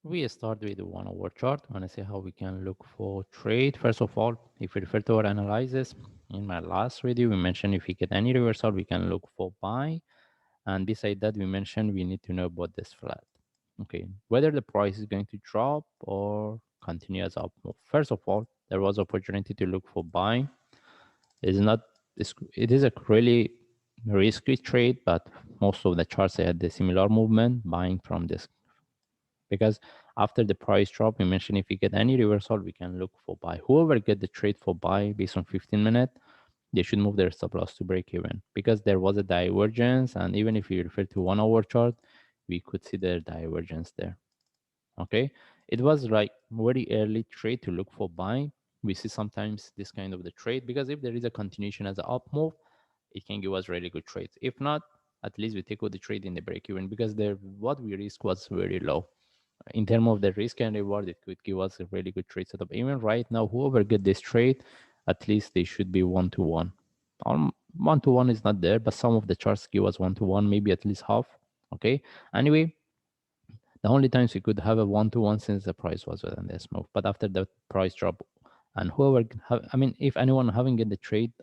We start with the 1 hour chart. I want to see how we can look for trade. First of all, if we refer to our analysis, in my last video, we mentioned if we get any reversal, we can look for buy. And beside that, we mentioned we need to know about this flat. Okay, whether the price is going to drop or continue as up move. First of all, there was opportunity to look for buy. It's not, it is a really risky trade, but most of the charts had the similar movement buying from this, because after the price drop, we mentioned if we get any reversal, we can look for buy. Whoever get the trade for buy based on 15-minute, they should move their stop loss to break even, because there was a divergence. And even if you refer to 1 hour chart, we could see the divergence there. Okay, it was like very early trade to look for buying. We see sometimes this kind of the trade, because if there is a continuation as an up move, it can give us really good trades. If not, at least we take out the trade in the break even, because there what we risk was very low. In terms of the risk and reward, it could give us a really good trade setup. Even right now, whoever get this trade, at least they should be 1 to 1. 1 to 1 is not there, but some of the charts give us 1 to 1, maybe at least half. Okay, anyway, the only times we could have a 1 to 1 since the price was within this move. But after the price drop, and whoever I mean, if anyone haven't get the trade,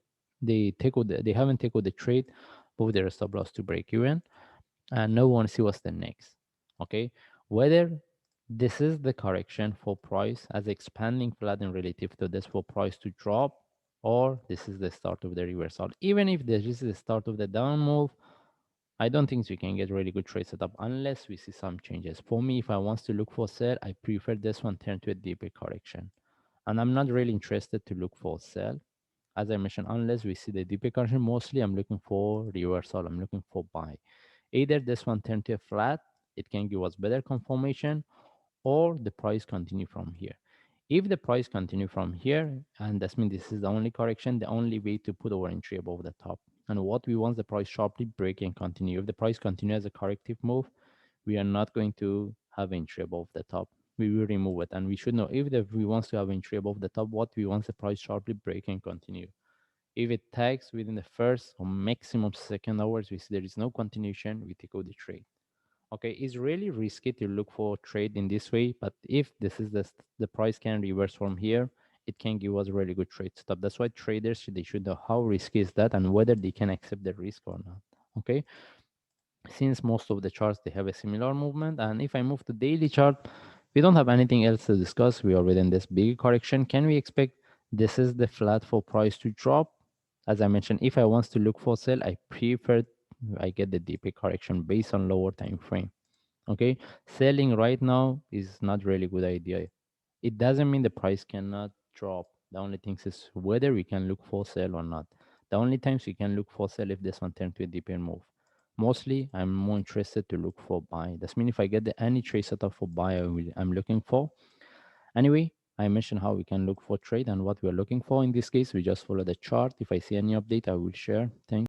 they haven't taken the trade, move their stop loss to break even, and no one see what's the next. Okay, whether this is the correction for price as expanding flat in relative to this for price to drop, or this is the start of the reversal. Even if this is the start of the down move, I don't think we can get really good trade setup unless we see some changes. For me, if I want to look for sell, I prefer this one turn to a deeper correction. And I'm not really interested to look for sell. As I mentioned, unless we see the deeper correction, mostly I'm looking for reversal. I'm looking for buy. Either this one turn to a flat, it can give us better confirmation, or the price continue from here. If the price continue from here, and that means this is the only correction, the only way to put our entry above the top. And what we want the price sharply break and continue. If the price continue as a corrective move, we are not going to have entry above the top. We will remove it. And we should know if we want to have entry above the top, what we want the price sharply break and continue. If it tags within the first or maximum second hours, we see there is no continuation, we take out the trade. Okay, it's really risky to look for trade in this way, but if this is the price can reverse from here, it can give us a really good trade stop. That's why traders they should know how risky is that and whether they can accept the risk or not. Okay, since most of the charts they have a similar movement, and if I move to daily chart, we don't have anything else to discuss. We are within this big correction. Can we expect this is the flat for price to drop? As I mentioned, if I want to look for sell, I prefer I get the deeper correction based on lower time frame. Okay, selling right now is not really good idea. It doesn't mean the price cannot drop. The only thing is whether we can look for sell or not. The only times we can look for sell if this one turn to a deeper move. Mostly I'm more interested to look for buy. That's mean if I get any trade setup for buy, I'm looking for. Anyway, I mentioned how we can look for trade and what we're looking for. In this case, we just follow the chart. If I see any update, I will share. Thank